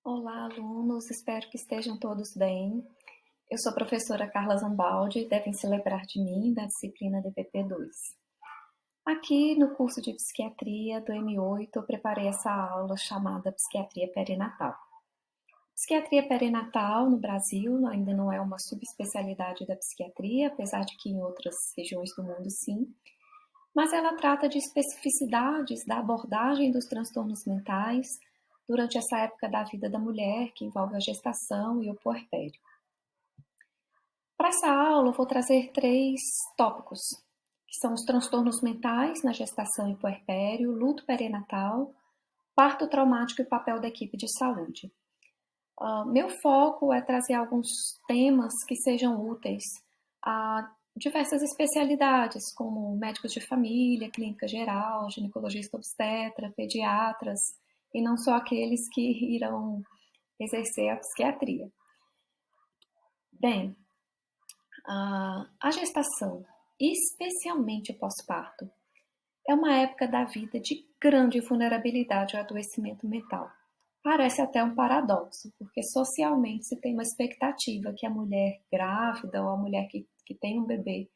Olá, alunos, espero que estejam todos bem. Eu sou a professora Carla Zambaldi, devem se lembrar de mim da disciplina DPP2. Aqui no curso de Psiquiatria do M8, eu preparei essa aula chamada Psiquiatria Perinatal. Psiquiatria perinatal no Brasil ainda não é uma subespecialidade da psiquiatria, apesar de que em outras regiões do mundo sim, mas ela trata de especificidades da abordagem dos transtornos mentais durante essa época da vida da mulher, que envolve a gestação e o puerpério. Para essa aula, eu vou trazer 3 tópicos, que são os transtornos mentais na gestação e puerpério, luto perinatal, parto traumático e papel da equipe de saúde. Meu foco é trazer alguns temas que sejam úteis a diversas especialidades, como médicos de família, clínica geral, ginecologista obstetra, pediatras, e não só aqueles que irão exercer a psiquiatria. Bem, a gestação, especialmente o pós-parto, é uma época da vida de grande vulnerabilidade ao adoecimento mental. Parece até um paradoxo, porque socialmente se tem uma expectativa que a mulher grávida ou a mulher que tem um bebê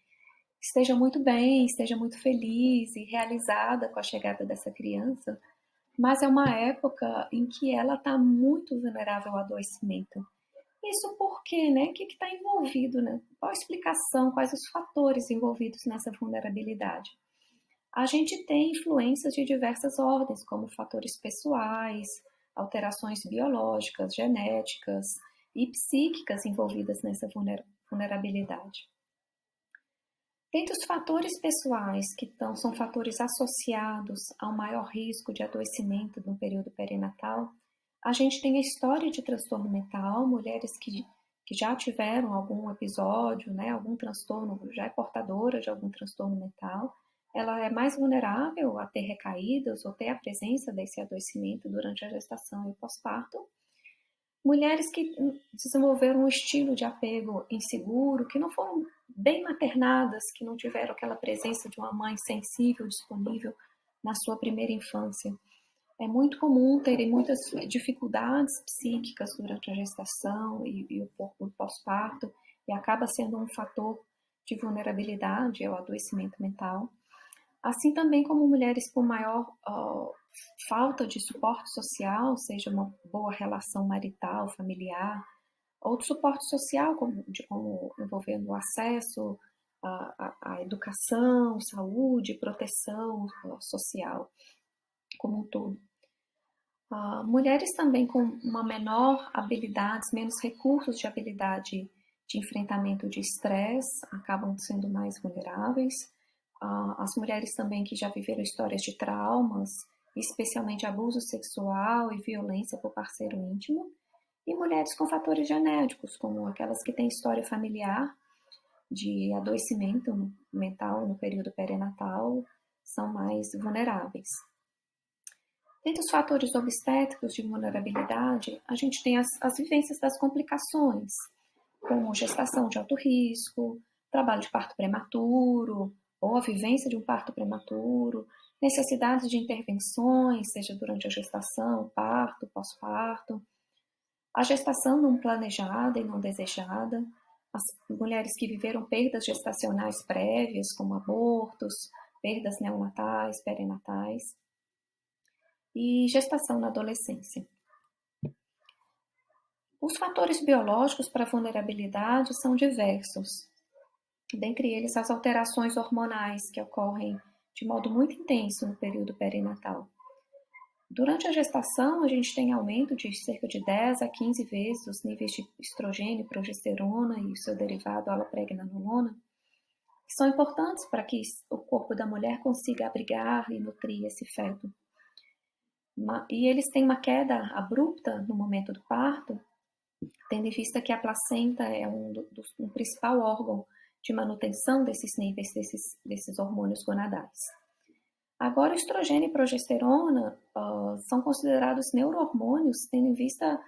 esteja muito bem, esteja muito feliz e realizada com a chegada dessa criança, mas é uma época em que ela está muito vulnerável ao adoecimento. Isso por quê, né? O que está envolvido, né? Qual a explicação, quais os fatores envolvidos nessa vulnerabilidade? A gente tem influências de diversas ordens, como fatores pessoais, alterações biológicas, genéticas e psíquicas envolvidas nessa vulnerabilidade. Dentre os fatores pessoais que são fatores associados ao maior risco de adoecimento no período perinatal, a gente tem a história de transtorno mental, mulheres que já tiveram algum episódio, né, algum transtorno, já é portadora de algum transtorno mental, ela é mais vulnerável a ter recaídas ou ter a presença desse adoecimento durante a gestação e o pós-parto. Mulheres que desenvolveram um estilo de apego inseguro, que não foram bem maternadas, que não tiveram aquela presença de uma mãe sensível, disponível na sua primeira infância. É muito comum terem muitas dificuldades psíquicas durante a gestação e o pós-parto, e acaba sendo um fator de vulnerabilidade ao adoecimento mental. Assim também como mulheres com maior falta de suporte social, seja uma boa relação marital, familiar, ou de suporte social, como envolvendo o acesso à educação, saúde, proteção social, como um todo. Mulheres também com uma menor habilidades, menos recursos de habilidade de enfrentamento de estresse, acabam sendo mais vulneráveis. As mulheres também que já viveram histórias de traumas, especialmente abuso sexual e violência por parceiro íntimo, e mulheres com fatores genéticos, como aquelas que têm história familiar de adoecimento mental no período perinatal, são mais vulneráveis. Dentre os fatores obstétricos de vulnerabilidade, a gente tem as vivências das complicações, como gestação de alto risco, trabalho de parto prematuro, ou a vivência de um parto prematuro, necessidades de intervenções, seja durante a gestação, parto, pós-parto, a gestação não planejada e não desejada, as mulheres que viveram perdas gestacionais prévias, como abortos, perdas neonatais, perinatais, e gestação na adolescência. Os fatores biológicos para a vulnerabilidade são diversos, dentre eles as alterações hormonais que ocorrem de modo muito intenso no período perinatal. Durante a gestação, a gente tem aumento de cerca de 10 a 15 vezes os níveis de estrogênio, progesterona e o seu derivado alopregnanolona, que são importantes para que o corpo da mulher consiga abrigar e nutrir esse feto. E eles têm uma queda abrupta no momento do parto, tendo em vista que a placenta é um principal órgão de manutenção desses níveis desses hormônios gonadais. Agora, estrogênio e progesterona são considerados neurohormônios, tendo em vista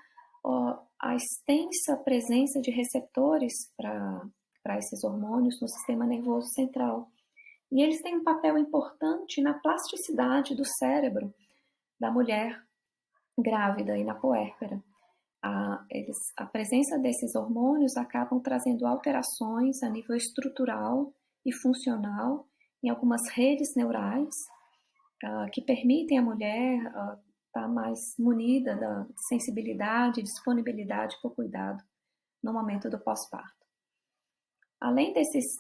a extensa presença de receptores para esses hormônios no sistema nervoso central. E eles têm um papel importante na plasticidade do cérebro da mulher grávida e na puérpera. A presença desses hormônios acabam trazendo alterações a nível estrutural e funcional em algumas redes neurais, que permitem à mulher estar mais munida da sensibilidade e disponibilidade para o cuidado no momento do pós-parto. Além desses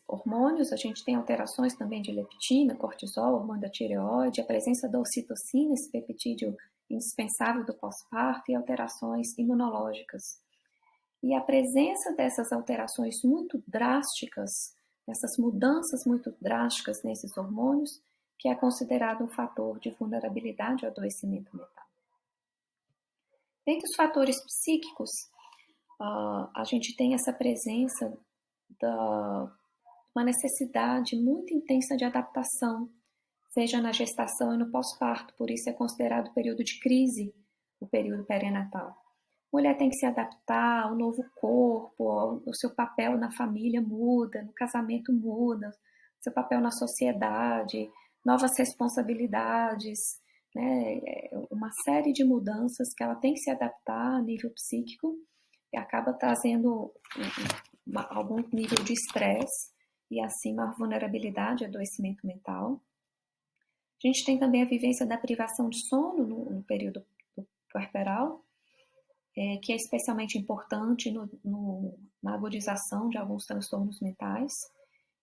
hormônios, a gente tem alterações também de leptina, cortisol, hormônio da tireoide, a presença da ocitocina, esse peptídeo indispensável do pós-parto, e alterações imunológicas. E a presença dessas alterações muito drásticas, essas mudanças muito drásticas nesses hormônios, que é considerado um fator de vulnerabilidade ao adoecimento mental. Dentre os fatores psíquicos, a gente tem essa presença uma necessidade muito intensa de adaptação, seja na gestação e no pós-parto, por isso é considerado o período de crise, o período perinatal. A mulher tem que se adaptar ao novo corpo, o seu papel na família muda, no casamento muda, seu papel na sociedade, novas responsabilidades, né? Uma série de mudanças que ela tem que se adaptar a nível psíquico, e acaba trazendo algum nível de estresse e assim uma vulnerabilidade, adoecimento mental. A gente tem também a vivência da privação de sono no período puerperal, que é especialmente importante na agudização de alguns transtornos mentais,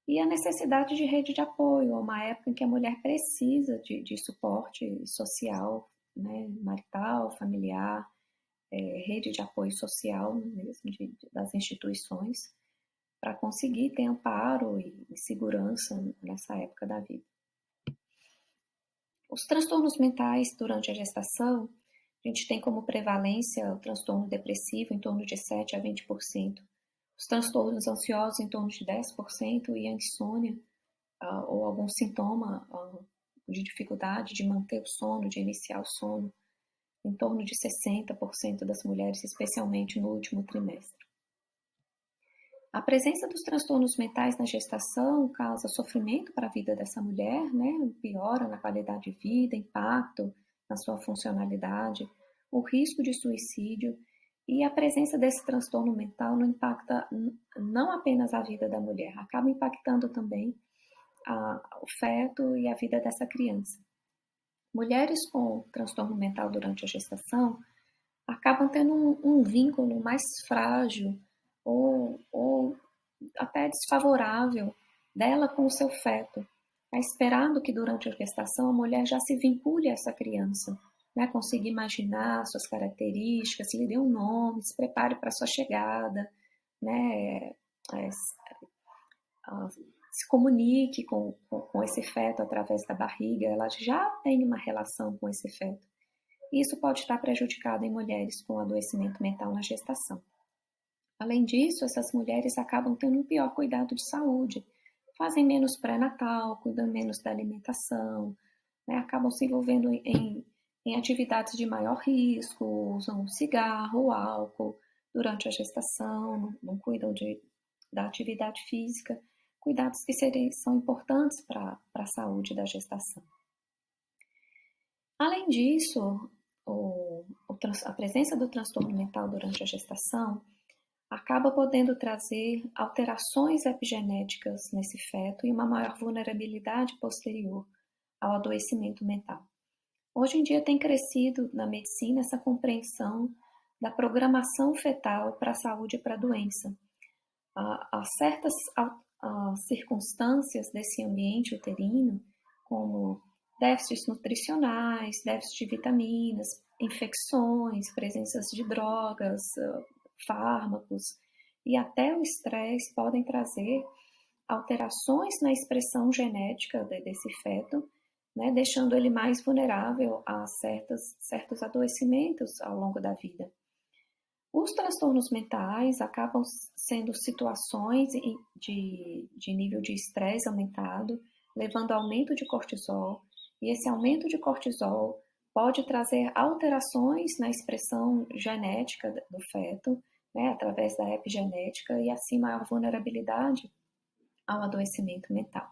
e a necessidade de rede de apoio, uma época em que a mulher precisa de suporte social, né, marital, familiar, rede de apoio social mesmo, das instituições, para conseguir ter amparo e segurança nessa época da vida. Os transtornos mentais durante a gestação, a gente tem como prevalência o transtorno depressivo em torno de 7 a 20%, os transtornos ansiosos em torno de 10% e a insônia ou algum sintoma de dificuldade de manter o sono, de iniciar o sono, em torno de 60% das mulheres, especialmente no último trimestre. A presença dos transtornos mentais na gestação causa sofrimento para a vida dessa mulher, né? Piora na qualidade de vida, impacto na sua funcionalidade, o risco de suicídio, e a presença desse transtorno mental não impacta não apenas a vida da mulher, acaba impactando também o feto e a vida dessa criança. Mulheres com transtorno mental durante a gestação acabam tendo um vínculo mais frágil ou até desfavorável dela com o seu feto. É esperado que durante a gestação a mulher já se vincule a essa criança, né? Consiga imaginar suas características, lhe dê um nome, se prepare para a sua chegada, né? Se comunique com esse feto através da barriga, ela já tem uma relação com esse feto. Isso pode estar prejudicado em mulheres com adoecimento mental na gestação. Além disso, essas mulheres acabam tendo um pior cuidado de saúde, fazem menos pré-natal, cuidam menos da alimentação, né? Acabam se envolvendo em atividades de maior risco, usam cigarro ou álcool durante a gestação, não cuidam da atividade física, cuidados que são importantes para a saúde da gestação. Além disso, a presença do transtorno mental durante a gestação acaba podendo trazer alterações epigenéticas nesse feto e uma maior vulnerabilidade posterior ao adoecimento mental. Hoje em dia tem crescido na medicina essa compreensão da programação fetal para a saúde e para a doença. Há certas circunstâncias desse ambiente uterino, como déficits nutricionais, déficit de vitaminas, infecções, presenças de drogas, fármacos e até o estresse podem trazer alterações na expressão genética desse feto, né, deixando ele mais vulnerável a certos adoecimentos ao longo da vida. Os transtornos mentais acabam sendo situações de nível de estresse aumentado, levando ao aumento de cortisol, e esse aumento de cortisol pode trazer alterações na expressão genética do feto, né, através da epigenética, e assim maior vulnerabilidade ao adoecimento mental.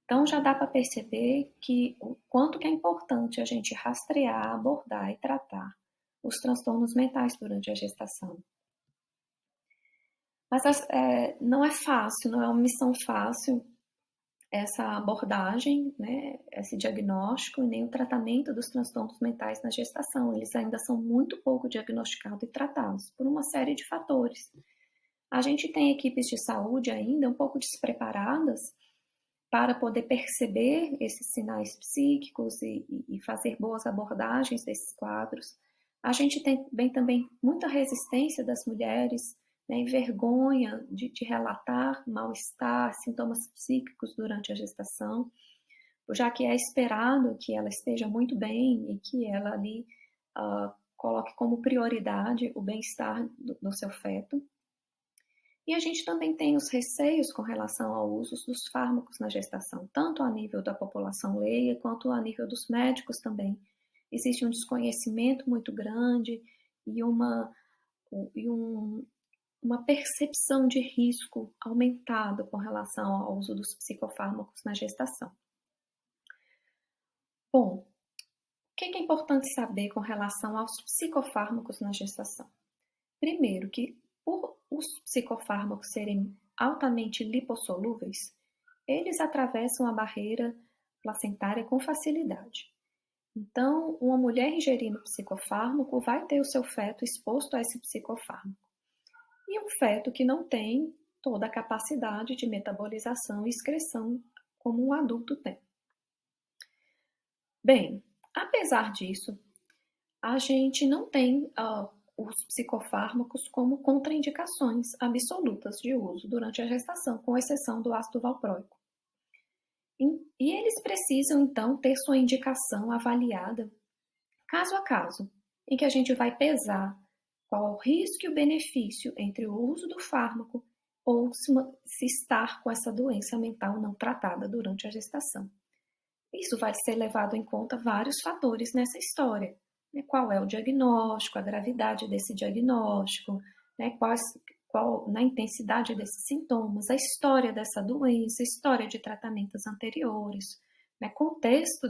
Então já dá para perceber que o quanto que é importante a gente rastrear, abordar e tratar os transtornos mentais durante a gestação. Mas não é fácil, não é uma missão fácil essa abordagem, né, esse diagnóstico e nem o tratamento dos transtornos mentais na gestação. Eles ainda são muito pouco diagnosticados e tratados por uma série de fatores. A gente tem equipes de saúde ainda um pouco despreparadas para poder perceber esses sinais psíquicos e fazer boas abordagens desses quadros. A gente tem também muita resistência das mulheres, né, e vergonha de relatar mal-estar, sintomas psíquicos durante a gestação, já que é esperado que ela esteja muito bem e que ela ali coloque como prioridade o bem-estar do seu feto. E a gente também tem os receios com relação ao uso dos fármacos na gestação, tanto a nível da população leiga quanto a nível dos médicos também. Existe um desconhecimento muito grande e uma percepção de risco aumentada com relação ao uso dos psicofármacos na gestação. Bom, o que é importante saber com relação aos psicofármacos na gestação? Primeiro, que por os psicofármacos serem altamente lipossolúveis, eles atravessam a barreira placentária com facilidade. Então, uma mulher ingerindo psicofármaco vai ter o seu feto exposto a esse psicofármaco. E um feto que não tem toda a capacidade de metabolização e excreção como um adulto tem. Bem, apesar disso, a gente não tem os psicofármacos como contraindicações absolutas de uso durante a gestação, com exceção do ácido valproico. E eles precisam, então, ter sua indicação avaliada caso a caso, em que a gente vai pesar qual é o risco e o benefício entre o uso do fármaco ou se estar com essa doença mental não tratada durante a gestação. Isso vai ser levado em conta vários fatores nessa história. Qual é o diagnóstico, a gravidade desse diagnóstico, né, qual na intensidade desses sintomas, a história dessa doença, a história de tratamentos anteriores, né, contexto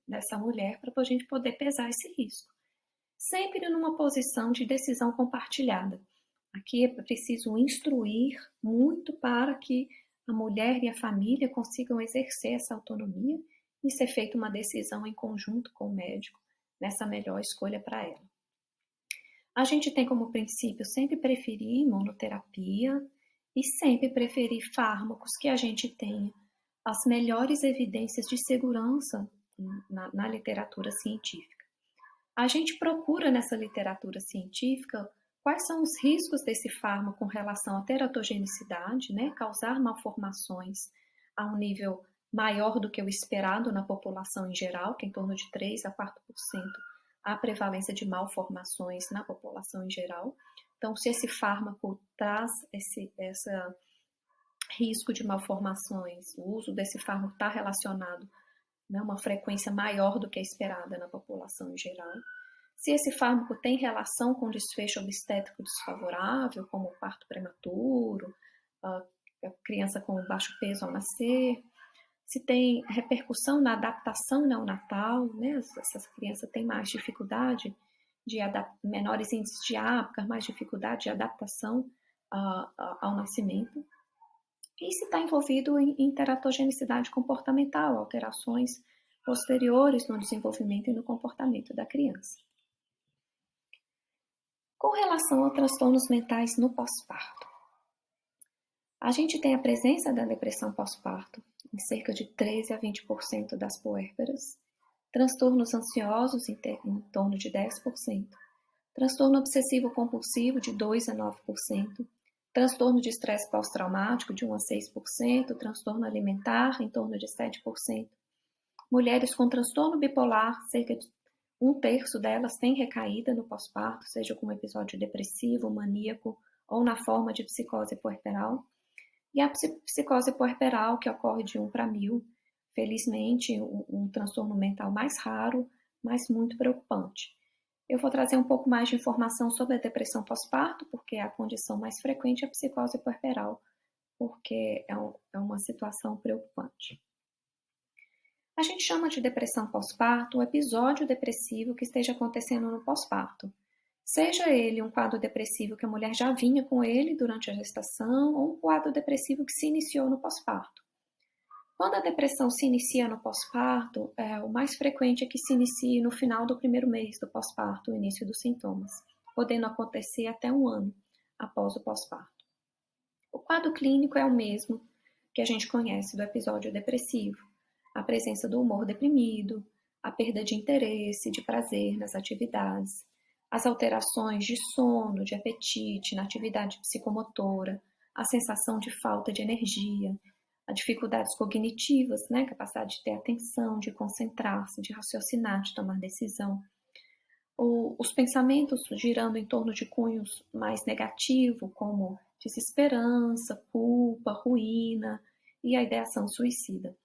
dessa mulher para a gente poder pesar esse risco. Sempre numa posição de decisão compartilhada. Aqui é preciso instruir muito para que a mulher e a família consigam exercer essa autonomia e ser feita uma decisão em conjunto com o médico nessa melhor escolha para ela. A gente tem como princípio sempre preferir imunoterapia e sempre preferir fármacos que a gente tenha as melhores evidências de segurança na literatura científica. A gente procura nessa literatura científica quais são os riscos desse fármaco com relação à teratogenicidade, né, causar malformações a um nível maior do que o esperado na população em geral, que é em torno de 3 a 4% a prevalência de malformações na população em geral. Então, se esse fármaco traz esse risco de malformações, o uso desse fármaco está relacionado a uma frequência maior do que a esperada na população em geral. Se esse fármaco tem relação com desfecho obstétrico desfavorável, como o parto prematuro, a criança com baixo peso ao nascer, se tem repercussão na adaptação neonatal, né? Essas crianças têm mais dificuldade menores índices de APGAR, mais dificuldade de adaptação ao nascimento. E se está envolvido em teratogenicidade comportamental, alterações posteriores no desenvolvimento e no comportamento da criança. Com relação a transtornos mentais no pós-parto, a gente tem a presença da depressão pós-parto em cerca de 13 a 20% das puérperas, transtornos ansiosos em torno de 10%, transtorno obsessivo-compulsivo de 2 a 9%, transtorno de estresse pós-traumático de 1 a 6%, transtorno alimentar em torno de 7%. Mulheres com transtorno bipolar, cerca de 1/3 delas têm recaída no pós-parto, seja com um episódio depressivo, maníaco ou na forma de psicose puerperal. E a psicose puerperal, que ocorre de 1 para 1000, felizmente um transtorno mental mais raro, mas muito preocupante. Eu vou trazer um pouco mais de informação sobre a depressão pós-parto, porque a condição mais frequente é a psicose puerperal, porque é uma situação preocupante. A gente chama de depressão pós-parto o episódio depressivo que esteja acontecendo no pós-parto, Seja ele um quadro depressivo que a mulher já vinha com ele durante a gestação ou um quadro depressivo que se iniciou no pós-parto. Quando a depressão se inicia no pós-parto, o mais frequente é que se inicie no final do primeiro mês do pós-parto, o início dos sintomas, podendo acontecer até 1 ano após o pós-parto. O quadro clínico é o mesmo que a gente conhece do episódio depressivo, a presença do humor deprimido, a perda de interesse, de prazer nas atividades, as alterações de sono, de apetite, na atividade psicomotora, a sensação de falta de energia, as dificuldades cognitivas, né, capacidade de ter atenção, de concentrar-se, de raciocinar, de tomar decisão. Os pensamentos girando em torno de cunhos mais negativos, como desesperança, culpa, ruína e a ideação suicida.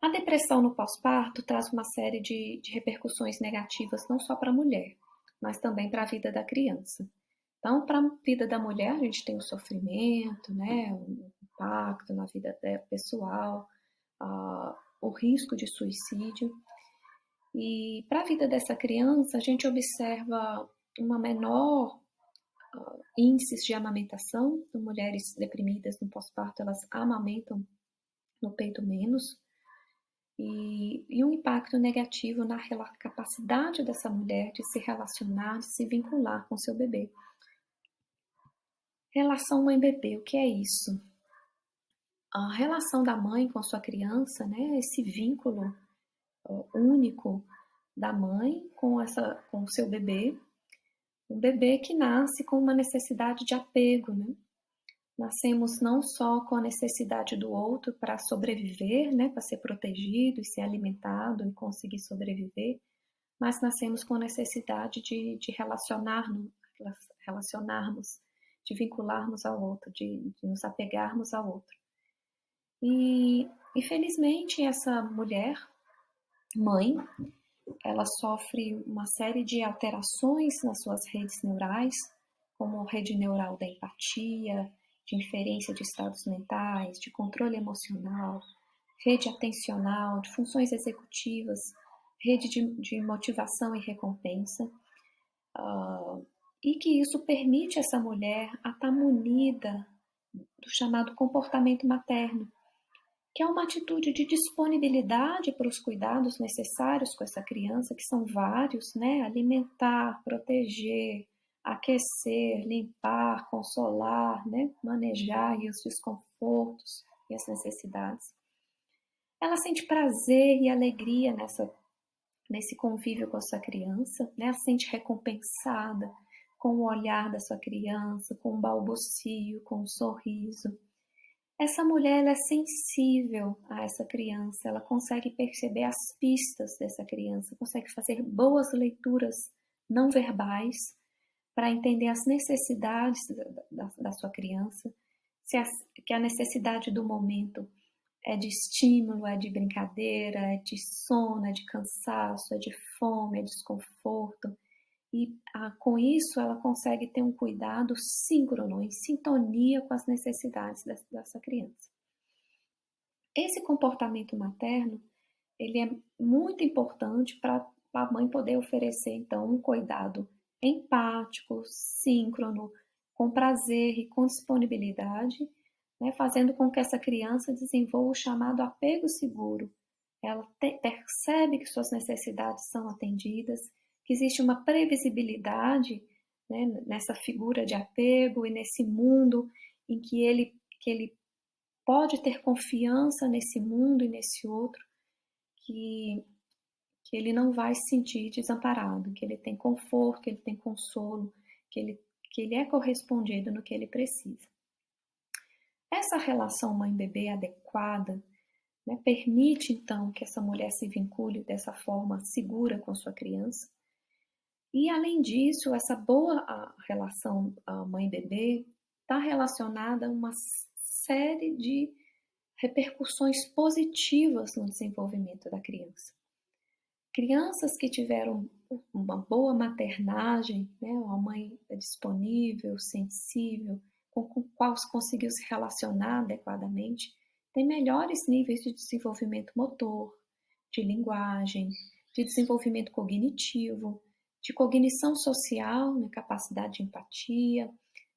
A depressão no pós-parto traz uma série de repercussões negativas não só para a mulher, mas também para a vida da criança. Então, para a vida da mulher, a gente tem o sofrimento, né, o impacto na vida pessoal, o risco de suicídio. E para a vida dessa criança, a gente observa uma menor índices de amamentação. Então, mulheres deprimidas no pós-parto, elas amamentam no peito menos. E um impacto negativo na capacidade dessa mulher de se relacionar, de se vincular com seu bebê. Relação mãe-bebê, o que é isso? A relação da mãe com sua criança, né, esse vínculo único da mãe com o seu bebê, um bebê que nasce com uma necessidade de apego, né? Nascemos não só com a necessidade do outro para sobreviver, né, para ser protegido e ser alimentado e conseguir sobreviver, mas nascemos com a necessidade de relacionarmos, de vincularmos ao outro, de nos apegarmos ao outro. E, infelizmente, essa mulher, mãe, ela sofre uma série de alterações nas suas redes neurais, como rede neural da empatia, de inferência de estados mentais, de controle emocional, rede atencional, de funções executivas, rede de motivação e recompensa, e que isso permite essa mulher a estar munida do chamado comportamento materno, que é uma atitude de disponibilidade para os cuidados necessários com essa criança, que são vários, né? Alimentar, proteger, aquecer, limpar, consolar, né? Manejar os desconfortos e as necessidades. Ela sente prazer e alegria nesse convívio com a sua criança, né? Ela se sente recompensada com o olhar da sua criança, com o balbucio, com o sorriso. Essa mulher ela é sensível a essa criança, ela consegue perceber as pistas dessa criança, consegue fazer boas leituras não verbais para entender as necessidades da sua criança, que a necessidade do momento é de estímulo, é de brincadeira, é de sono, é de cansaço, é de fome, é de desconforto. E com isso ela consegue ter um cuidado síncrono, em sintonia com as necessidades dessa criança. Esse comportamento materno, ele é muito importante para a mãe poder oferecer, então, um cuidado empático, síncrono, com prazer e com disponibilidade, né, fazendo com que essa criança desenvolva o chamado apego seguro. Ela percebe que suas necessidades são atendidas, que existe uma previsibilidade, né, nessa figura de apego e nesse mundo em que ele pode ter confiança nesse mundo e nesse outro, que ele não vai se sentir desamparado, que ele tem conforto, que ele tem consolo, que ele é correspondido no que ele precisa. Essa relação mãe-bebê adequada, né, permite então que essa mulher se vincule dessa forma segura com sua criança. E além disso, essa boa relação mãe-bebê está relacionada a uma série de repercussões positivas no desenvolvimento da criança. Crianças que tiveram uma boa maternagem, né, uma mãe disponível, sensível, com qual conseguiu se relacionar adequadamente, têm melhores níveis de desenvolvimento motor, de linguagem, de desenvolvimento cognitivo, de cognição social, né, capacidade de empatia,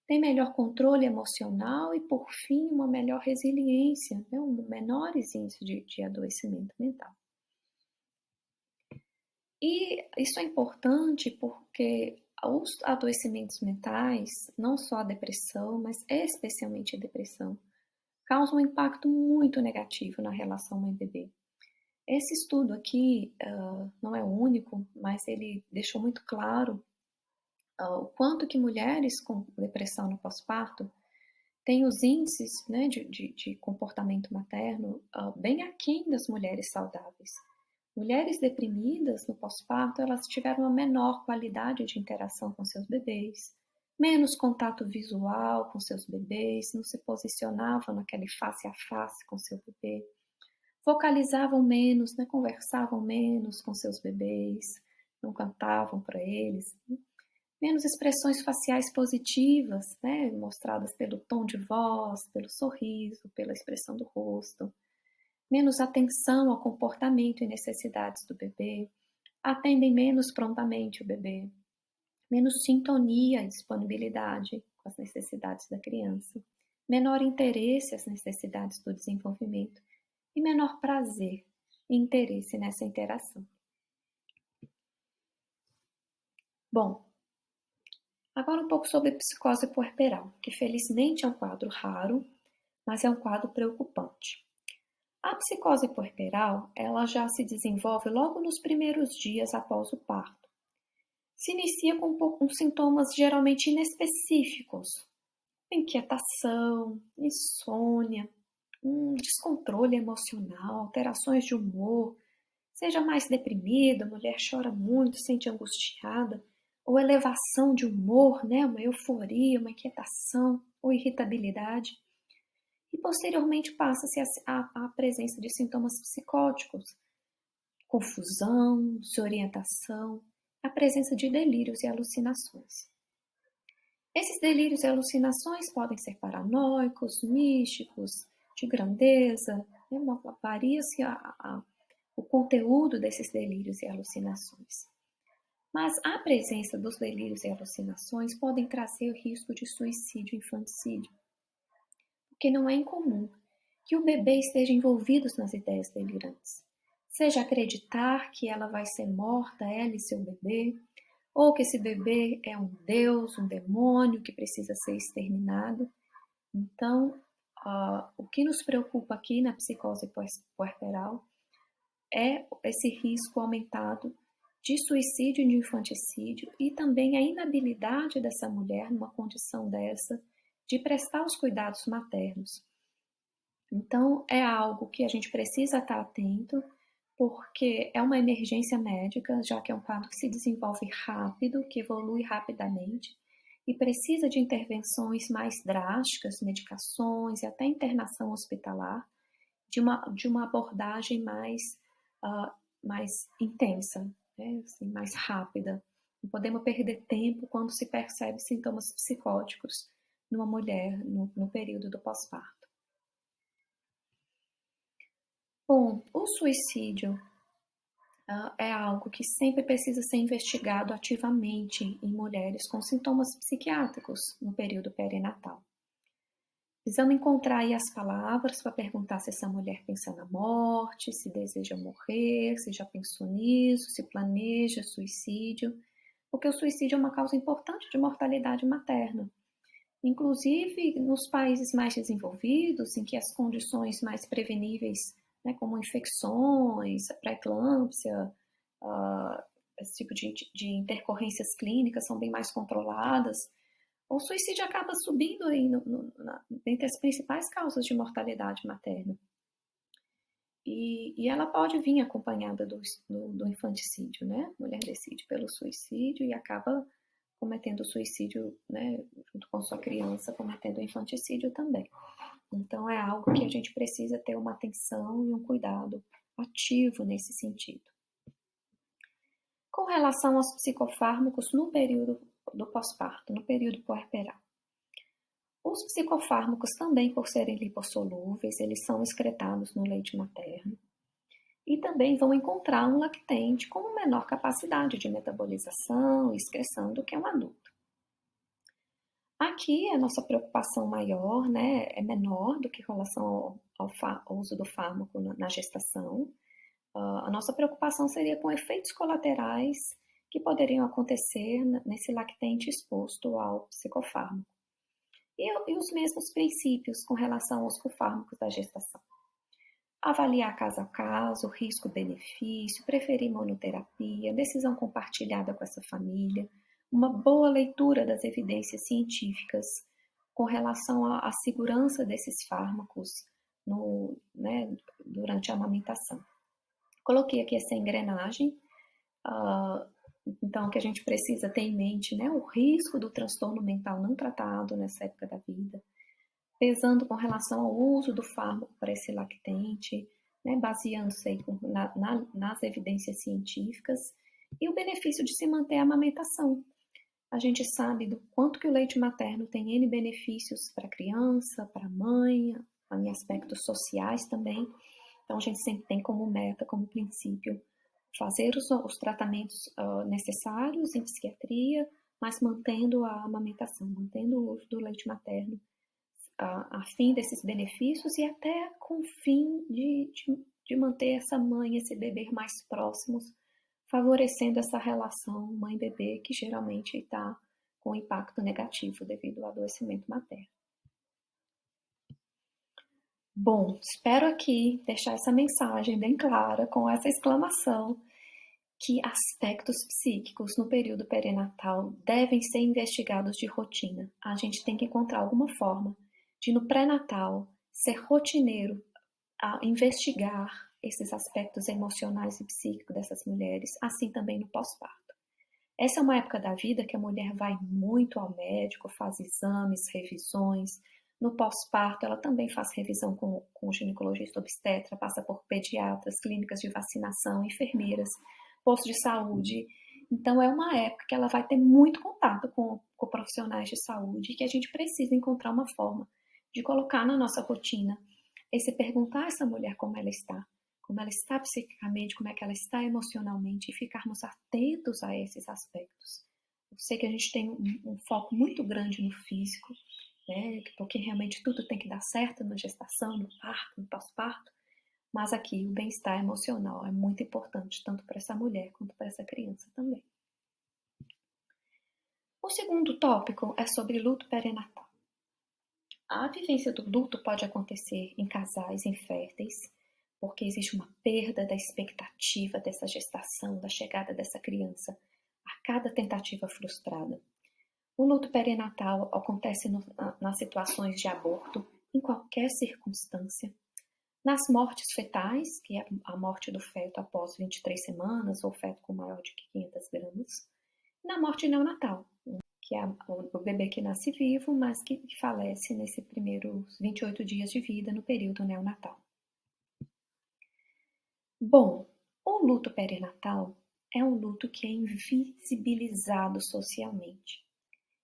tem melhor controle emocional e, por fim, uma melhor resiliência, né, um menores índice de adoecimento mental. E isso é importante porque os adoecimentos mentais, não só a depressão, mas especialmente a depressão, causam um impacto muito negativo na relação mãe-bebê. Esse estudo aqui não é o único, mas ele deixou muito claro o quanto que mulheres com depressão no pós-parto têm os índices, né, de comportamento materno bem aquém das mulheres saudáveis. Mulheres deprimidas no pós-parto, elas tiveram uma menor qualidade de interação com seus bebês, menos contato visual com seus bebês, não se posicionavam naquele face a face com seu bebê, vocalizavam menos, né, conversavam menos com seus bebês, não cantavam para eles, né? Menos expressões faciais positivas, né, mostradas pelo tom de voz, pelo sorriso, pela expressão do rosto, menos atenção ao comportamento e necessidades do bebê, atendem menos prontamente o bebê, menos sintonia e disponibilidade com as necessidades da criança, menor interesse às necessidades do desenvolvimento e menor prazer e interesse nessa interação. Bom, agora um pouco sobre psicose puerperal, que felizmente é um quadro raro, mas é um quadro preocupante. A psicose puerperal, ela já se desenvolve logo nos primeiros dias após o parto. Se inicia com sintomas geralmente inespecíficos, inquietação, insônia, um descontrole emocional, alterações de humor, seja mais deprimida, a mulher chora muito, sente angustiada, ou elevação de humor, né? Uma euforia, uma inquietação ou irritabilidade. E posteriormente passa-se a presença de sintomas psicóticos, confusão, desorientação, a presença de delírios e alucinações. Esses delírios e alucinações podem ser paranoicos, místicos, de grandeza, né? Varia-se o conteúdo desses delírios e alucinações. Mas a presença dos delírios e alucinações podem trazer o risco de suicídio e infanticídio, porque não é incomum que o bebê esteja envolvido nas ideias delirantes, seja acreditar que ela vai ser morta, ela e seu bebê, ou que esse bebê é um deus, um demônio que precisa ser exterminado. Então, o que nos preocupa aqui na psicose puerperal é esse risco aumentado de suicídio e de infanticídio e também a inabilidade dessa mulher, numa condição dessa, de prestar os cuidados maternos. Então, é algo que a gente precisa estar atento, porque é uma emergência médica, já que é um quadro que se desenvolve rápido, que evolui rapidamente e precisa de intervenções mais drásticas, medicações e até internação hospitalar, de uma abordagem mais intensa, né? Assim, mais rápida. Não podemos perder tempo quando se percebe sintomas psicóticos numa mulher no período do pós-parto. Bom, o suicídio é algo que sempre precisa ser investigado ativamente em mulheres com sintomas psiquiátricos no período perinatal. Precisamos encontrar aí as palavras para perguntar se essa mulher pensa na morte, se deseja morrer, se já pensou nisso, se planeja suicídio, porque o suicídio é uma causa importante de mortalidade materna. Inclusive, nos países mais desenvolvidos, em que as condições mais preveníveis, né, como infecções, pré-eclâmpsia, esse tipo de intercorrências clínicas são bem mais controladas, o suicídio acaba subindo aí entre as principais causas de mortalidade materna. E ela pode vir acompanhada do infanticídio, né? A mulher decide pelo suicídio e acaba cometendo suicídio, né, junto com sua criança, cometendo infanticídio também. Então, é algo que a gente precisa ter uma atenção e um cuidado ativo nesse sentido. Com relação aos psicofármacos no período do pós-parto, no período puerperal. Os psicofármacos também, por serem lipossolúveis, eles são excretados no leite materno. e também vão encontrar um lactente com menor capacidade de metabolização e excreção do que um adulto. Aqui a nossa preocupação maior, né, é menor do que em relação ao uso do fármaco na gestação. A nossa preocupação seria com efeitos colaterais que poderiam acontecer nesse lactente exposto ao psicofármaco. E os mesmos princípios com relação aos cofármacos da gestação. Avaliar caso a caso, risco-benefício, preferir monoterapia, decisão compartilhada com essa família, uma boa leitura das evidências científicas com relação à segurança desses fármacos durante a amamentação. Coloquei aqui essa engrenagem, então que a gente precisa ter em mente, né, o risco do transtorno mental não tratado nessa época da vida, pesando com relação ao uso do fármaco para esse lactente, né, baseando-se aí nas evidências científicas, e o benefício de se manter a amamentação. A gente sabe do quanto que o leite materno tem N benefícios para a criança, para a mãe, em aspectos sociais também. Então, a gente sempre tem como meta, como princípio, fazer os tratamentos necessários em psiquiatria, mas mantendo a amamentação, mantendo o uso do leite materno, a fim desses benefícios e até com o fim de manter essa mãe e esse bebê mais próximos, favorecendo essa relação mãe-bebê que geralmente está com impacto negativo devido ao adoecimento materno. Bom, espero aqui deixar essa mensagem bem clara com essa exclamação que aspectos psíquicos no período perinatal devem ser investigados de rotina. A gente tem que encontrar alguma forma de no pré-natal ser rotineiro a investigar esses aspectos emocionais e psíquicos dessas mulheres, assim também no pós-parto. Essa é uma época da vida que a mulher vai muito ao médico, faz exames, revisões. No pós-parto, ela também faz revisão com o ginecologista obstetra, passa por pediatras, clínicas de vacinação, enfermeiras, posto de saúde. Então, é uma época que ela vai ter muito contato com profissionais de saúde e que a gente precisa encontrar uma forma de colocar na nossa rotina esse perguntar a essa mulher como ela está psiquicamente, como é que ela está emocionalmente e ficarmos atentos a esses aspectos. Eu sei que a gente tem um foco muito grande no físico, né, porque realmente tudo tem que dar certo na gestação, no parto, no pós-parto, mas aqui o bem-estar emocional é muito importante, tanto para essa mulher quanto para essa criança também. O segundo tópico é sobre luto perinatal. A vivência do luto pode acontecer em casais inférteis, porque existe uma perda da expectativa dessa gestação, da chegada dessa criança, a cada tentativa frustrada. O luto perinatal acontece nas situações de aborto, em qualquer circunstância, nas mortes fetais, que é a morte do feto após 23 semanas, ou feto com maior de 500 gramas, e na morte neonatal, que é o bebê que nasce vivo, mas que falece nesses primeiros 28 dias de vida no período neonatal. Bom, o luto perinatal é um luto que é invisibilizado socialmente.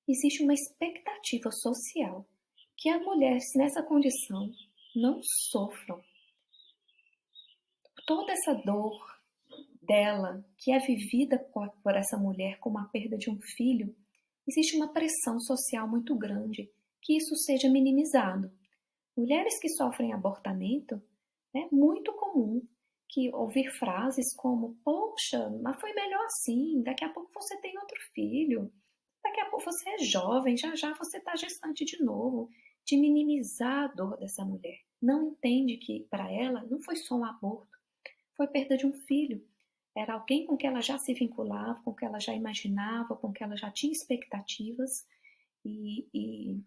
Existe uma expectativa social que as mulheres nessa condição não sofram. Toda essa dor dela, que é vivida por essa mulher como a perda de um filho, existe uma pressão social muito grande que isso seja minimizado. Mulheres que sofrem abortamento, é muito comum que ouvir frases como: poxa, mas foi melhor assim, daqui a pouco você tem outro filho, daqui a pouco você é jovem, já já você está gestante de novo, de minimizar a dor dessa mulher. Não entende que para ela não foi só um aborto, foi perda de um filho. Era alguém com que ela já se vinculava, com que ela já imaginava, com que ela já tinha expectativas e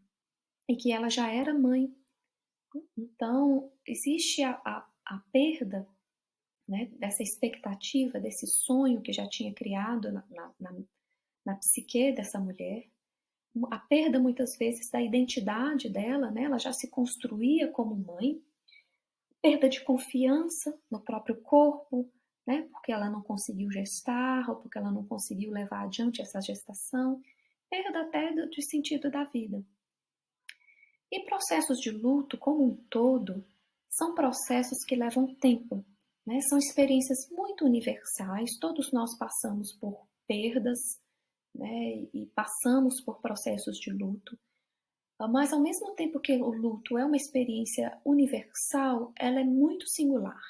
que ela já era mãe. Então, existe a perda, né, dessa expectativa, desse sonho que já tinha criado na psique dessa mulher. A perda, muitas vezes, da identidade dela, né, ela já se construía como mãe. Perda de confiança no próprio corpo, né, porque ela não conseguiu gestar, ou porque ela não conseguiu levar adiante essa gestação. Perda até do sentido da vida. E processos de luto, como um todo, são processos que levam tempo. né? São experiências muito universais, todos nós passamos por perdas, né? E passamos por processos de luto, mas ao mesmo tempo que o luto é uma experiência universal, ela é muito singular,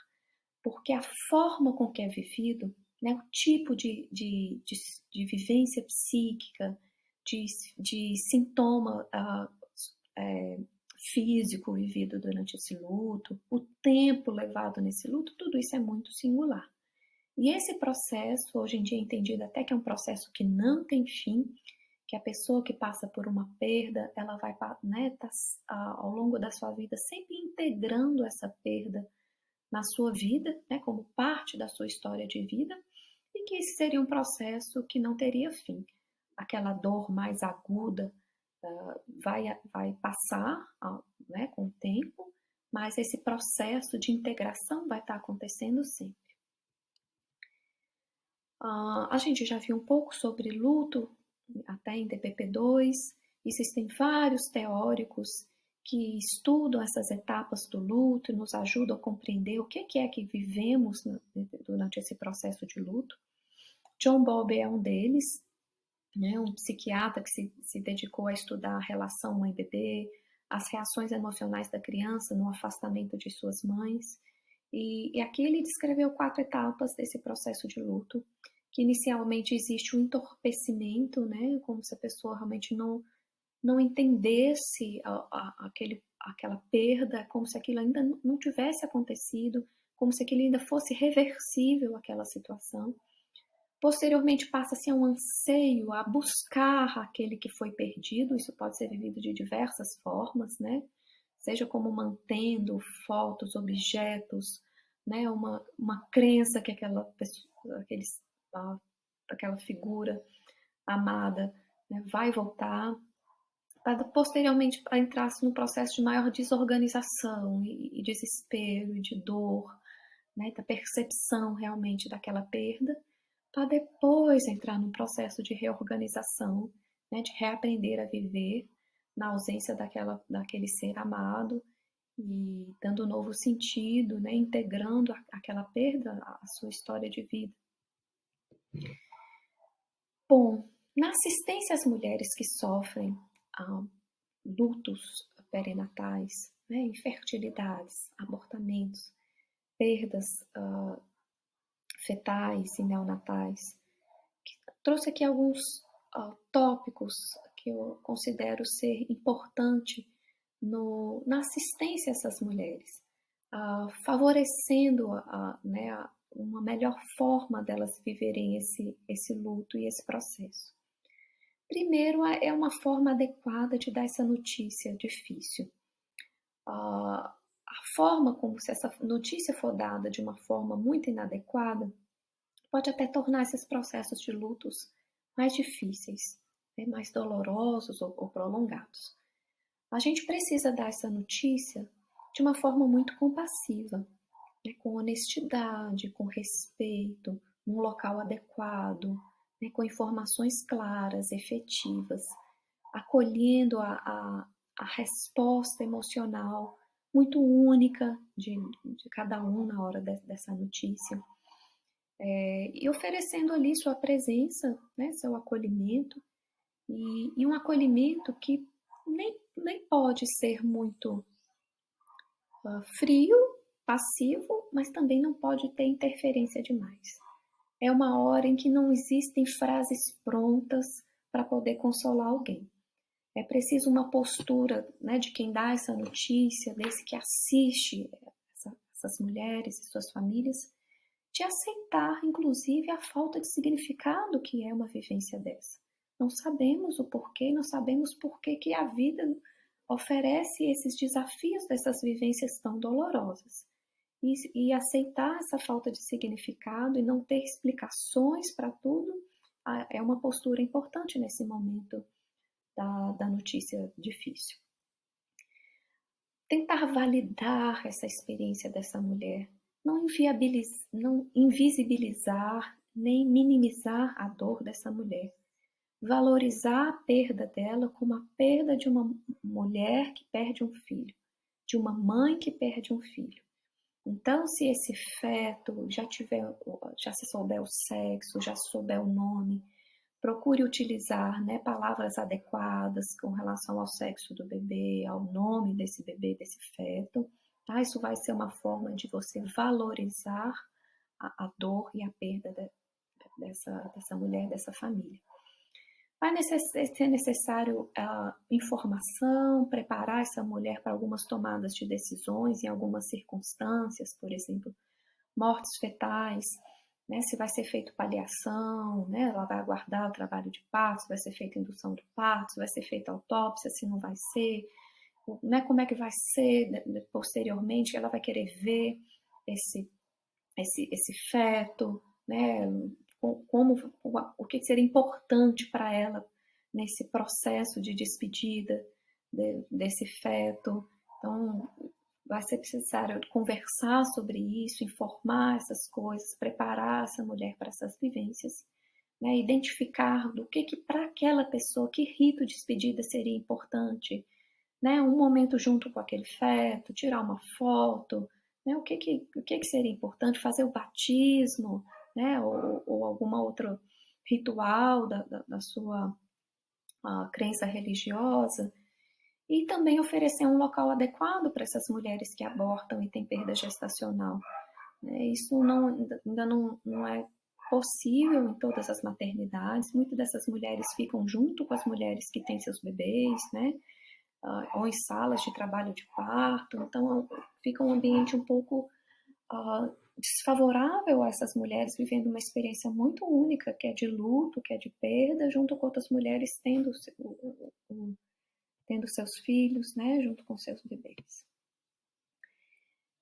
porque a forma com que é vivido, né, o tipo de vivência psíquica, de sintoma físico vivido durante esse luto, o tempo levado nesse luto, tudo isso é muito singular. E esse processo, hoje em dia é entendido até que é um processo que não tem fim, que a pessoa que passa por uma perda, ela vai, né, tá, ao longo da sua vida sempre integrando essa perda na sua vida, né, como parte da sua história de vida, e que esse seria um processo que não teria fim. Aquela dor mais aguda vai passar, né, com o tempo, mas esse processo de integração vai estar acontecendo sempre. A gente já viu um pouco sobre luto, até em DPP-2, existem vários teóricos que estudam essas etapas do luto e nos ajudam a compreender o que é que vivemos durante esse processo de luto. John Bowlby é um deles, né, um psiquiatra que se dedicou a estudar a relação mãe-bebê, as reações emocionais da criança no afastamento de suas mães. E aqui ele descreveu 4 etapas desse processo de luto, que inicialmente existe um entorpecimento, né, como se a pessoa realmente não entendesse aquela perda, como se aquilo ainda não tivesse acontecido, como se aquilo ainda fosse reversível, aquela situação. Posteriormente passa-se a um anseio a buscar aquele que foi perdido, isso pode ser vivido de diversas formas, né? Seja como mantendo fotos, objetos, né? Uma crença que aquela pessoa, aquela figura amada, né, vai voltar, para posteriormente entrar-se num processo de maior desorganização e desespero e de dor, né, da percepção realmente daquela perda, para depois entrar num processo de reorganização, né, de reaprender a viver na ausência daquele ser amado e dando um novo sentido, né, integrando aquela perda à sua história de vida. Bom, na assistência às mulheres que sofrem lutos perinatais, né, infertilidades, abortamentos, perdas fetais e neonatais, trouxe aqui alguns tópicos que eu considero ser importante na assistência a essas mulheres, favorecendo né, uma melhor forma delas viverem esse luto e esse processo. Primeiro, é uma forma adequada de dar essa notícia difícil. A forma como se essa notícia for dada de uma forma muito inadequada pode até tornar esses processos de lutos mais difíceis, né, mais dolorosos ou prolongados. A gente precisa dar essa notícia de uma forma muito compassiva, né, com honestidade, com respeito, num local adequado, né, com informações claras, efetivas, acolhendo a resposta emocional muito única de cada um na hora dessa notícia. E oferecendo ali sua presença, né, seu acolhimento, e um acolhimento que nem pode ser muito frio, passivo, mas também não pode ter interferência demais. É uma hora em que não existem frases prontas para poder consolar alguém. É preciso uma postura, né, de quem dá essa notícia, desse que assiste essas mulheres e suas famílias, de aceitar, inclusive, a falta de significado que é uma vivência dessa. Não sabemos o porquê, não sabemos por que a vida oferece esses desafios dessas vivências tão dolorosas. E aceitar essa falta de significado e não ter explicações para tudo é uma postura importante nesse momento da notícia difícil. Tentar validar essa experiência dessa mulher, não invisibilizar nem minimizar a dor dessa mulher, valorizar a perda dela como a perda de uma mulher que perde um filho, de uma mãe que perde um filho. Então, se esse feto já se souber o sexo, já souber o nome, procure utilizar, né, palavras adequadas com relação ao sexo do bebê, ao nome desse bebê, desse feto. Tá? Isso vai ser uma forma de você valorizar a dor e a perda dessa mulher, dessa família. Vai ser necessário informação, preparar essa mulher para algumas tomadas de decisões em algumas circunstâncias, por exemplo, mortes fetais, né, se vai ser feito paliação, né, ela vai aguardar o trabalho de parto, se vai ser feita indução do parto, se vai ser feita autópsia, se não vai ser, né, como é que vai ser posteriormente, ela vai querer ver esse feto, né, o que seria importante para ela nesse processo de despedida desse feto. Então, vai ser necessário conversar sobre isso, informar essas coisas, preparar essa mulher para essas vivências, né? Identificar do que para aquela pessoa, que rito de despedida seria importante, né? Um momento junto com aquele feto, tirar uma foto, né? O que seria importante, fazer o batismo, né? Ou alguma outra ritual da sua crença religiosa, e também oferecer um local adequado para essas mulheres que abortam e têm perda gestacional. Isso ainda não é possível em todas as maternidades. Muitas dessas mulheres ficam junto com as mulheres que têm seus bebês, né? Ou em salas de trabalho de parto. Então, fica um ambiente um pouco desfavorável a essas mulheres vivendo uma experiência muito única, que é de luto, que é de perda, junto com outras mulheres tendo seus filhos, né, junto com seus bebês.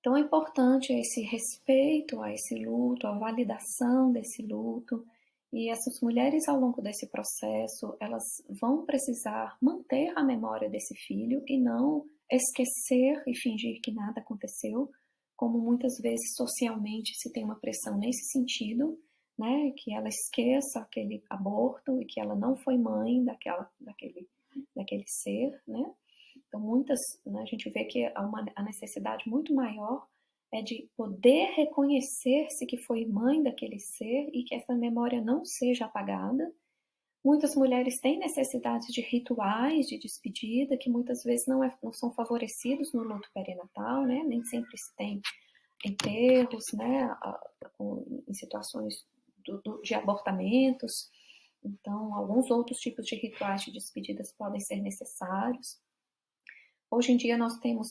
Então é importante esse respeito a esse luto, a validação desse luto, e essas mulheres ao longo desse processo, elas vão precisar manter a memória desse filho e não esquecer e fingir que nada aconteceu, como muitas vezes socialmente se tem uma pressão nesse sentido, né, que ela esqueça aquele aborto e que ela não foi mãe daquele ser, né? Então, né, a gente vê que a necessidade muito maior é de poder reconhecer-se que foi mãe daquele ser e que essa memória não seja apagada. Muitas mulheres têm necessidades de rituais de despedida que muitas vezes não são favorecidos no luto perinatal, né? Nem sempre se tem enterros, né? Em situações de abortamentos. Então, alguns outros tipos de rituais de despedidas podem ser necessários. Hoje em dia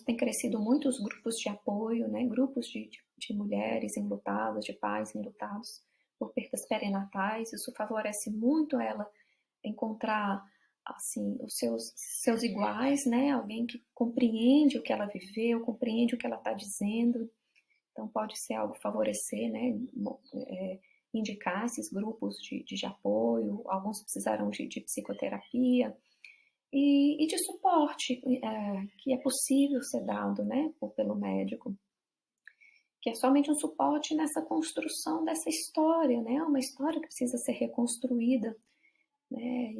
tem crescido muitos grupos de apoio, né? Grupos de mulheres enlutadas, de pais enlutados por perdas perinatais. Isso favorece muito ela encontrar assim os seus iguais, né? Alguém que compreende o que ela viveu, compreende o que ela está dizendo. Então pode ser algo favorecer, né? Indicar esses grupos de apoio. Alguns precisarão de psicoterapia e de suporte que é possível ser dado, né, pelo médico, que é somente um suporte nessa construção dessa história, né, uma história que precisa ser reconstruída, né,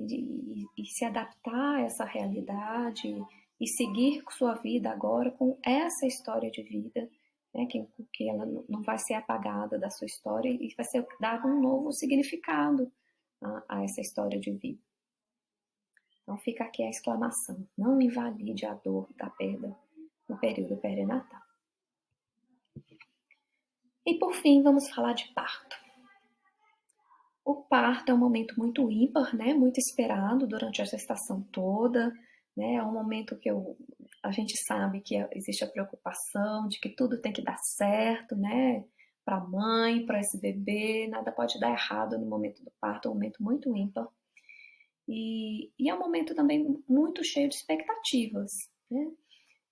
e se adaptar a essa realidade e seguir sua vida agora com essa história de vida, né, que ela não vai ser apagada da sua história e vai ser dado um novo significado a essa história de vida. Então fica aqui a exclamação: não invalide a dor da perda no período perinatal. E por fim, vamos falar de parto. O parto é um momento muito ímpar, né? Muito esperado durante a gestação toda, né? É um momento que a gente sabe que existe a preocupação de que tudo tem que dar certo, né? Para a mãe, para esse bebê, nada pode dar errado no momento do parto, é um momento muito ímpar. E é um momento também muito cheio de expectativas, né?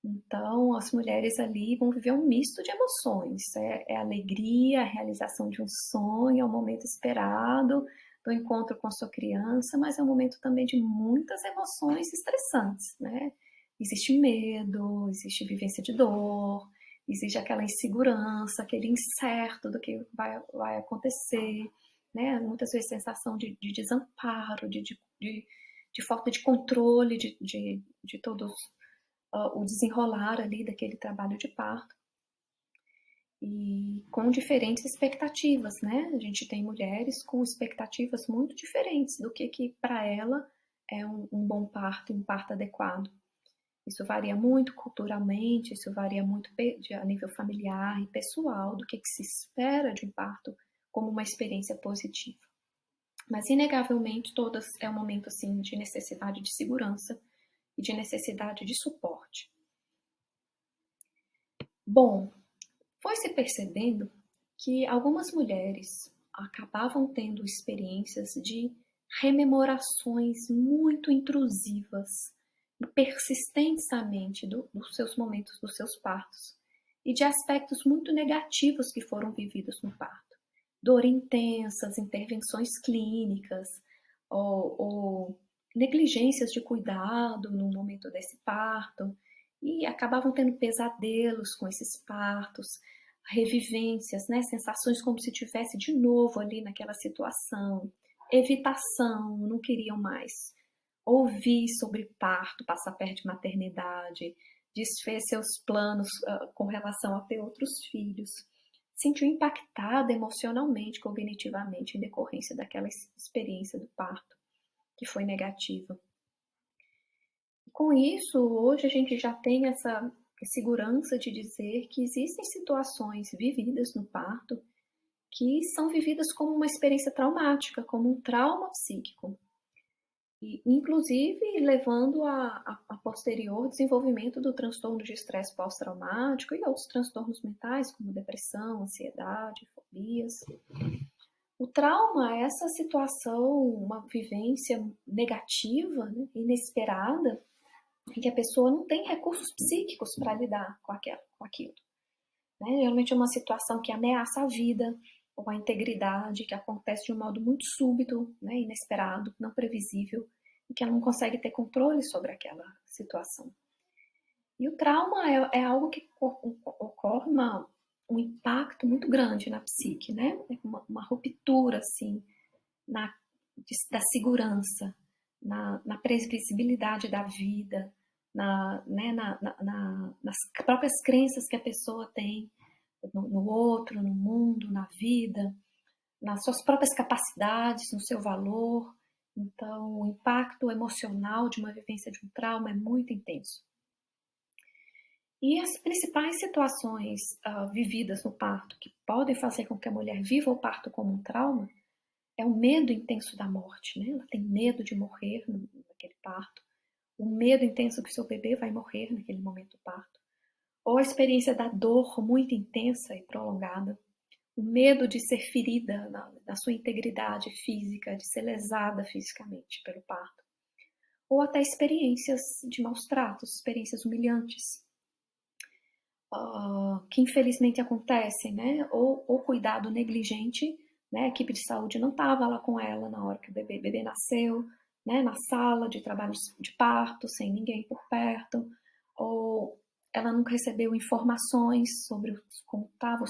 Então, as mulheres ali vão viver um misto de emoções. É alegria, a realização de um sonho, é um momento esperado do encontro com a sua criança, mas é um momento também de muitas emoções estressantes, né? Existe medo, existe vivência de dor, existe aquela insegurança, aquele incerto do que vai acontecer, né? Muitas vezes sensação de desamparo, de falta de controle de todos o desenrolar ali daquele trabalho de parto. e com diferentes expectativas, né? A gente tem mulheres com expectativas muito diferentes do que para ela é um bom parto, um parto adequado. Isso varia muito culturalmente, isso varia muito a nível familiar e pessoal do que se espera de um parto como uma experiência positiva. Mas, inegavelmente, todas é um momento assim, de necessidade de segurança e de necessidade de suporte. Bom, foi se percebendo que algumas mulheres acabavam tendo experiências de rememorações muito intrusivas e persistentes à mente dos seus momentos, dos seus partos, e de aspectos muito negativos que foram vividos no parto. Dor intensas, intervenções clínicas, ou negligências de cuidado no momento desse parto, e acabavam tendo pesadelos com esses partos, revivências, né? Sensações como se estivesse de novo ali naquela situação, evitação, não queriam mais ouvir sobre parto, passar perto de maternidade, desfez seus planos com relação a ter outros filhos, sentiu impactada emocionalmente, cognitivamente, em decorrência daquela experiência do parto, que foi negativa. Com isso, hoje a gente já tem essa segurança de dizer que existem situações vividas no parto que são vividas como uma experiência traumática, como um trauma psíquico, e inclusive levando a posterior desenvolvimento do transtorno de estresse pós-traumático e outros transtornos mentais, como depressão, ansiedade, fobias. O trauma é essa situação, uma vivência negativa, né, inesperada, em que a pessoa não tem recursos psíquicos para lidar com aquilo. Né? Geralmente é uma situação que ameaça a vida ou a integridade, que acontece de um modo muito súbito, né, inesperado, não previsível, e que ela não consegue ter controle sobre aquela situação. E o trauma é algo que ocorre um impacto muito grande na psique, né? Uma ruptura, assim, da segurança, na previsibilidade da vida, né, nas próprias crenças que a pessoa tem no outro, no mundo, na vida, nas suas próprias capacidades, no seu valor. Então, o impacto emocional de uma vivência de um trauma é muito intenso. E as principais situações vividas no parto que podem fazer com que a mulher viva o parto como um trauma é o medo intenso da morte, né? Ela tem medo de morrer naquele parto, o medo intenso que o seu bebê vai morrer naquele momento do parto, ou a experiência da dor muito intensa e prolongada, o medo de ser ferida na sua integridade física, de ser lesada fisicamente pelo parto, ou até experiências de maus tratos, experiências humilhantes, que infelizmente acontecem, né? Ou cuidado negligente, né? A equipe de saúde não estava lá com ela na hora que o bebê nasceu, né? Na sala de trabalho de parto, sem ninguém por perto, ou ela nunca recebeu informações sobre como estava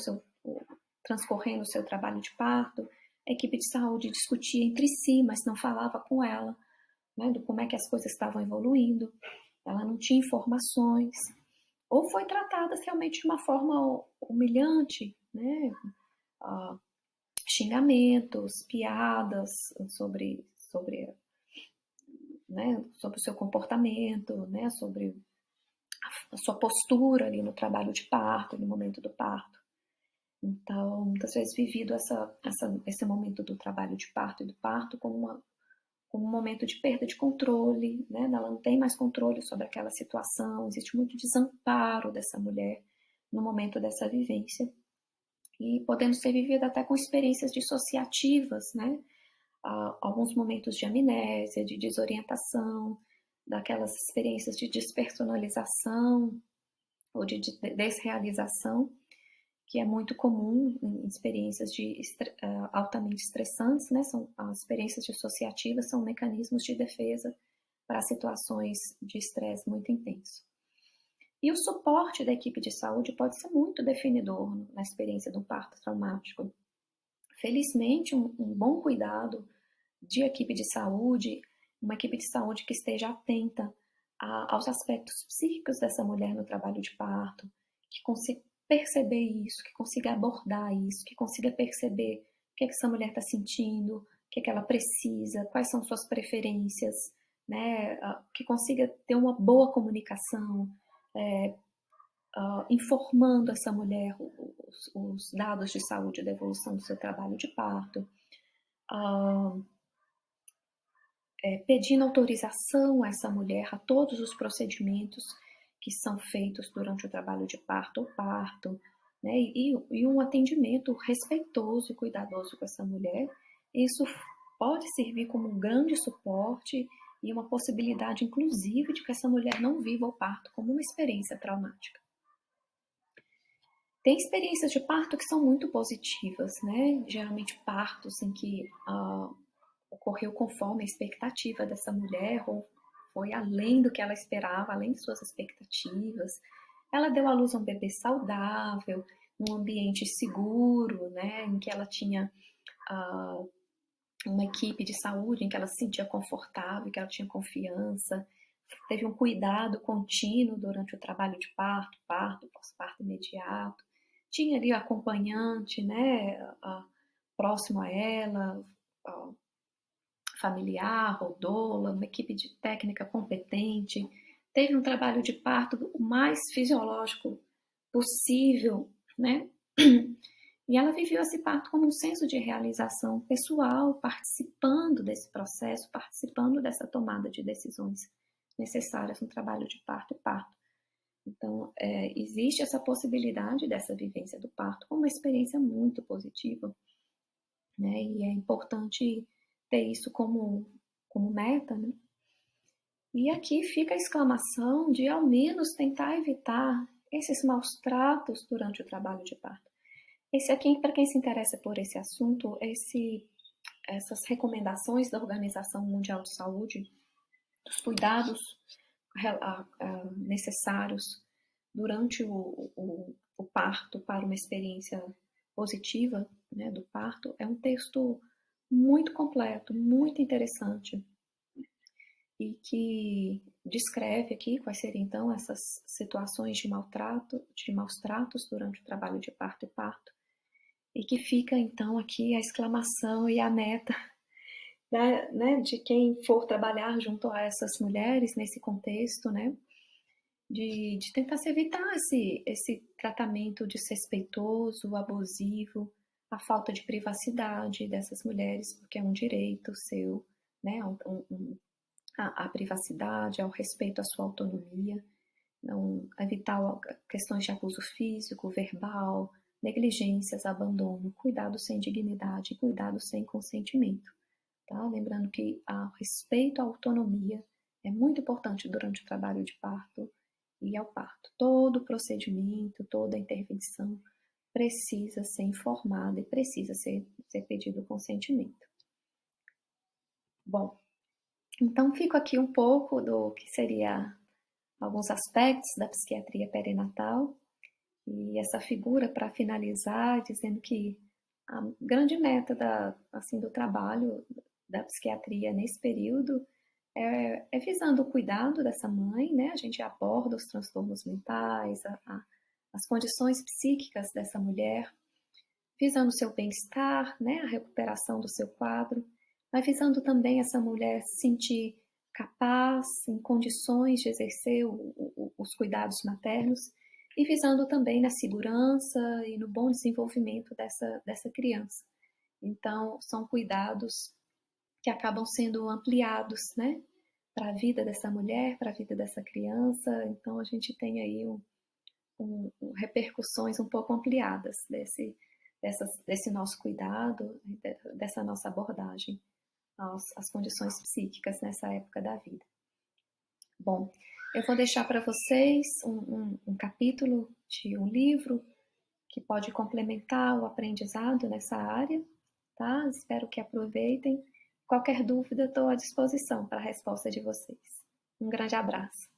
transcorrendo o seu trabalho de parto. A equipe de saúde discutia entre si, mas não falava com ela, né? Do como é que as coisas estavam evoluindo. Ela não tinha informações, ou foi tratada realmente de uma forma humilhante, né? Xingamentos, piadas né, sobre o seu comportamento, né, sobre a sua postura ali no trabalho de parto, no momento do parto. Então, muitas vezes vivido esse momento do trabalho de parto e do parto como um momento de perda de controle, né? Ela não tem mais controle sobre aquela situação, existe muito desamparo dessa mulher no momento dessa vivência, e podendo ser vivida até com experiências dissociativas, né? Alguns momentos de amnésia, de desorientação, daquelas experiências de despersonalização ou de desrealização, que é muito comum em experiências altamente estressantes, né? As experiências dissociativas são mecanismos de defesa para situações de estresse muito intenso. E o suporte da equipe de saúde pode ser muito definidor na experiência de um parto traumático. Felizmente, um bom cuidado de equipe de saúde, uma equipe de saúde que esteja atenta aos aspectos psíquicos dessa mulher no trabalho de parto, que perceber isso, que consiga abordar isso, que consiga perceber o que essa mulher está sentindo, o que ela precisa, quais são suas preferências, né? Que consiga ter uma boa comunicação, informando essa mulher os dados de saúde da evolução do seu trabalho de parto, pedindo autorização a essa mulher a todos os procedimentos que são feitos durante o trabalho de parto ou parto, né? E um atendimento respeitoso e cuidadoso com essa mulher. Isso pode servir como um grande suporte e uma possibilidade, inclusive, de que essa mulher não viva o parto como uma experiência traumática. Tem experiências de parto que são muito positivas, né? Geralmente partos em que ocorreu conforme a expectativa dessa mulher, ou foi além do que ela esperava, além de suas expectativas. Ela deu à luz a um bebê saudável, num ambiente seguro, né, em que ela tinha uma equipe de saúde, em que ela se sentia confortável, que ela tinha confiança. Teve um cuidado contínuo durante o trabalho de parto, pós-parto imediato. Tinha ali o acompanhante, né, próximo a ela, familiar, ou doula, uma equipe de técnica competente. Teve um trabalho de parto o mais fisiológico possível, né? E ela viveu esse parto como um senso de realização pessoal, participando desse processo, participando dessa tomada de decisões necessárias no trabalho de parto e parto. Então, existe essa possibilidade dessa vivência do parto como uma experiência muito positiva, né? E é importante ter isso como meta, né? E aqui fica a exclamação de ao menos tentar evitar esses maus tratos durante o trabalho de parto. Esse aqui, para quem se interessa por esse assunto, essas recomendações da Organização Mundial de Saúde, dos cuidados necessários durante o parto para uma experiência positiva, né, do parto, é um texto muito completo, muito interessante, e que descreve aqui quais seriam então essas situações de maus tratos durante o trabalho de parto e parto, e que fica então aqui a exclamação e a meta, né, de quem for trabalhar junto a essas mulheres nesse contexto, né, de tentar se evitar esse tratamento desrespeitoso, abusivo, a falta de privacidade dessas mulheres, porque é um direito seu, né, a privacidade, ao respeito à sua autonomia, não evitar questões de abuso físico, verbal, negligências, abandono, cuidado sem dignidade, cuidado sem consentimento. Tá? Lembrando que o respeito à autonomia é muito importante durante o trabalho de parto e ao parto. Todo procedimento, toda intervenção precisa ser informada e precisa ser pedido consentimento. Bom, então fico aqui um pouco do que seria alguns aspectos da psiquiatria perinatal e essa figura para finalizar, dizendo que a grande meta do trabalho da psiquiatria nesse período é visando o cuidado dessa mãe, né? A gente aborda os transtornos mentais, as condições psíquicas dessa mulher, visando o seu bem-estar, né? A recuperação do seu quadro, mas visando também essa mulher se sentir capaz, em condições de exercer os cuidados maternos, e visando também na segurança e no bom desenvolvimento dessa criança. Então, são cuidados que acabam sendo ampliados, né, para a vida dessa mulher, para a vida dessa criança. Então, a gente tem aí repercussões um pouco ampliadas desse nosso cuidado, dessa nossa abordagem às condições psíquicas nessa época da vida. Bom, eu vou deixar para vocês um capítulo de um livro que pode complementar o aprendizado nessa área, tá? Espero que aproveitem. Qualquer dúvida, estou à disposição para a resposta de vocês. Um grande abraço.